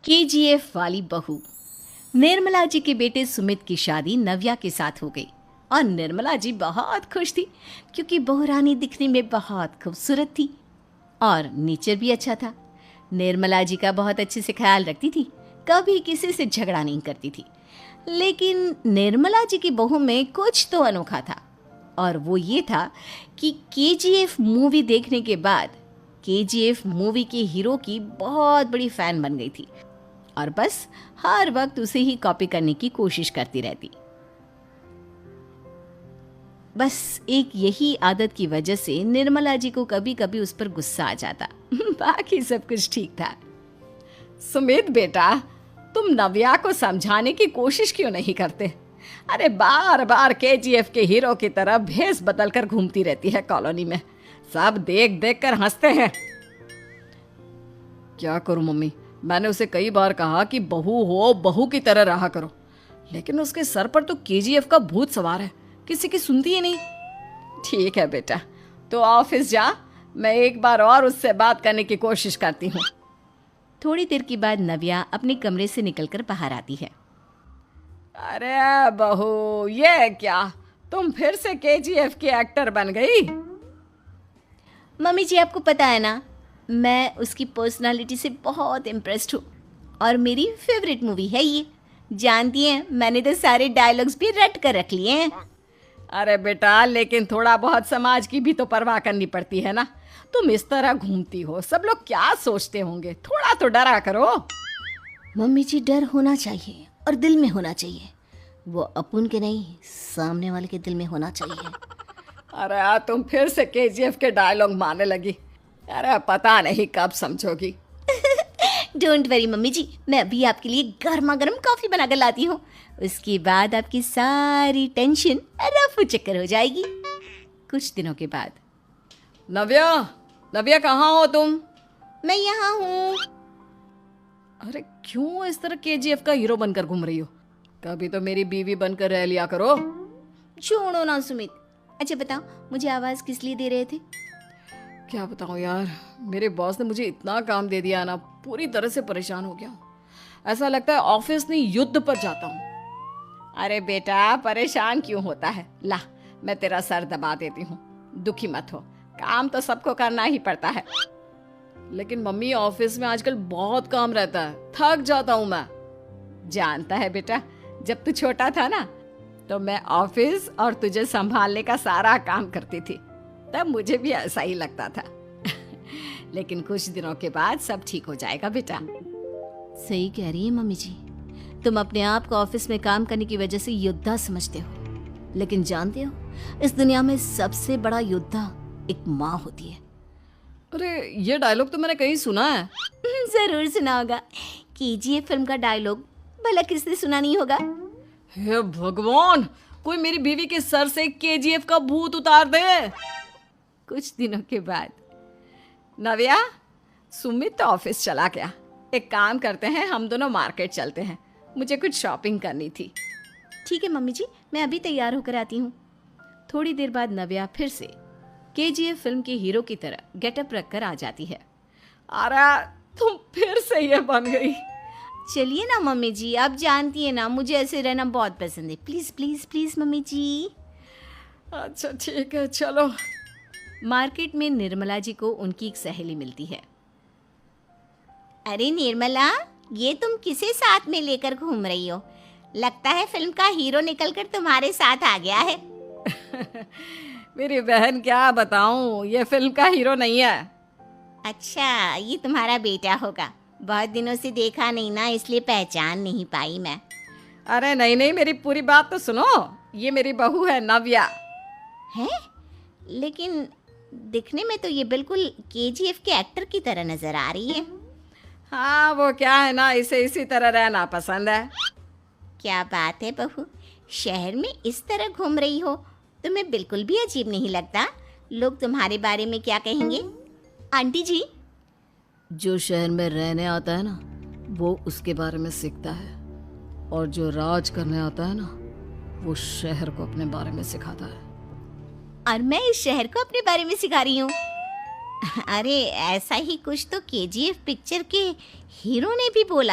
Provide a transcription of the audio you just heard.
KGF वाली बहू। निर्मला जी के बेटे सुमित की शादी नव्या के साथ हो गई और निर्मला जी बहुत खुश थी क्योंकि बहू रानी दिखने में बहुत खूबसूरत थी और नेचर भी अच्छा था। निर्मला जी का बहुत अच्छे से ख्याल रखती थी, कभी किसी से झगड़ा नहीं करती थी। लेकिन निर्मला जी की बहू में कुछ तो अनोखा था और वो ये था कि केजीएफ मूवी देखने के बाद केजीएफ मूवी के हीरो की बहुत बड़ी फैन बन गई थी और बस हर वक्त उसे ही कॉपी करने की कोशिश करती रहती। बस एक यही आदत की वजह से निर्मला जी को कभी कभी उस पर गुस्सा आ जाता। बाकी सब कुछ ठीक था। सुमित बेटा, तुम नव्या को समझाने की कोशिश क्यों नहीं करते? अरे बार बार केजीएफ के हीरो की तरह भेस बदल कर घूमती रहती है कॉलोनी में। सब देख देख कर हंसते हैं। क्या करूं मम्मी, मैंने उसे कई बार कहा कि बहू हो, बहू की तरह रहा करो, लेकिन उसके सर पर तो केजीएफ का भूत सवार है, किसी की सुनती ही नहीं। ठीक है बेटा, तो ऑफिस जा, मैं एक बार और उससे बात करने की कोशिश करती हूँ। थोड़ी देर के बाद नव्या अपने कमरे से निकलकर बाहर आती है। अरे बहू, ये क्या, तुम फिर से केजीएफ की एक्टर बन गई? मम्मी जी, आपको पता है ना, मैं उसकी पर्सनालिटी से बहुत इम्प्रेस्ड हूँ और मेरी फेवरेट मूवी है ये। जानती हैं, मैंने तो सारे डायलॉग्स भी रट कर रख लिए हैं। अरे बेटा, लेकिन थोड़ा बहुत समाज की भी तो परवाह करनी पड़ती है ना। तुम इस तरह घूमती हो, सब लोग क्या सोचते होंगे, थोड़ा तो डरा करो। मम्मी जी, डर होना चाहिए और दिल में होना चाहिए। वो अपन के नहीं, सामने वाले के दिल में होना चाहिए। अरे तुम फिर से केजीएफ के डायलॉग मारने लगी। अरे पता नहीं कब समझोगी। डोंट वरी मम्मी जी, मैं अभी आपके लिए गर्मा गर्म कॉफी बनाकर लाती हूँ। उसके बाद आपकी सारी टेंशन रफू चक्कर हो जाएगी। कुछ दिनों के बाद। नव्या, नव्या कहाँ हो तुम? मैं यहाँ हूँ। अरे क्यों इस तरह केजीएफ का हीरो बनकर घूम रही हो? कभी तो मेरी बीवी बनकर रह लिया करो। छोड़ो ना सुमित। अच्छा बताओ, मुझे आवाज किस लिए दे रहे थे? क्या बताऊं यार, मेरे बॉस ने मुझे इतना काम दे दिया ना, पूरी तरह से परेशान हो गया हूँ। ऐसा लगता है ऑफिस नहीं, युद्ध पर जाता हूँ। अरे बेटा, परेशान क्यों होता है? ला, मैं तेरा सर दबा देती हूँ, दुखी मत हो। काम तो सबको करना ही पड़ता है। लेकिन मम्मी, ऑफिस में आजकल बहुत काम रहता है, थक जाता हूँ मैं। जानता है बेटा, जब तू छोटा था ना, तो मैं ऑफिस और तुझे संभालने का सारा काम करती थी, तब मुझे भी ऐसा ही लगता था। लेकिन कुछ दिनों के बाद सब ठीक हो जाएगा बेटा। सही कह रही है मम्मी जी, तुम अपने आप को ऑफिस में काम करने की वजह से योद्धा समझते हो, लेकिन जानते हो, इस दुनिया में सबसे बड़ा योद्धा एक माँ होती है। अरे ये डायलॉग तो मैंने कहीं सुना है। जरूर सुना होगा। केजीएफ फिल्म का डायलॉग भला किसने सुना नहीं होगा? हे भगवान, कोई मेरी बीवी के सर से केजीएफ का भूत उतार दे। कुछ दिनों के बाद। नव्या, सुमित तो ऑफिस चला गया। एक काम करते हैं, हम दोनों मार्केट चलते हैं, मुझे कुछ शॉपिंग करनी थी। ठीक है मम्मी जी, मैं अभी तैयार होकर आती हूँ। थोड़ी देर बाद नव्या फिर से केजीएफ फिल्म के हीरो की तरह गेटअप रखकर आ जाती है। अरे तुम फिर से ये बन गई। चलिए ना मम्मी जी, आप जानती है ना, मुझे ऐसे रहना बहुत पसंद है। प्लीज प्लीज प्लीज मम्मी जी। अच्छा ठीक है, चलो। मार्केट में निर्मला जी को उनकी एक सहेली मिलती है। अरे निर्मला, ये तुम किसे साथ में लेकर घूम रही हो? लगता है फिल्म का हीरो निकलकर तुम्हारे साथ आ गया है। मेरी बहन, क्या बताऊं, ये फिल्म का हीरो नहीं है। अच्छा, ये तुम्हारा बेटा होगा। बहुत दिनों से देखा नहीं ना, इसलिए पहचान नहीं पाई मैं। अरे नहीं नहीं, मेरी पूरी बात तो सुनो। ये मेरी बहू है नव्या। है? लेकिन दिखने में तो ये बिल्कुल केजीएफ के एक्टर की तरह नजर आ रही है। हाँ, वो क्या है ना, इसे इसी तरह रहना पसंद है। क्या बात है बहू, शहर में इस तरह घूम रही हो, तुम्हें बिल्कुल भी अजीब नहीं लगता? लोग तुम्हारे बारे में क्या कहेंगे? आंटी जी, जो शहर में रहने आता है ना, वो उसके बारे में सीखता है, और जो राज करने आता है ना, वो शहर को अपने बारे में सिखाता है। और मैं इस शहर को अपने बारे में सिखा रही हूँ। अरे ऐसा ही कुछ तो केजीएफ पिक्चर के हीरो ने भी बोला।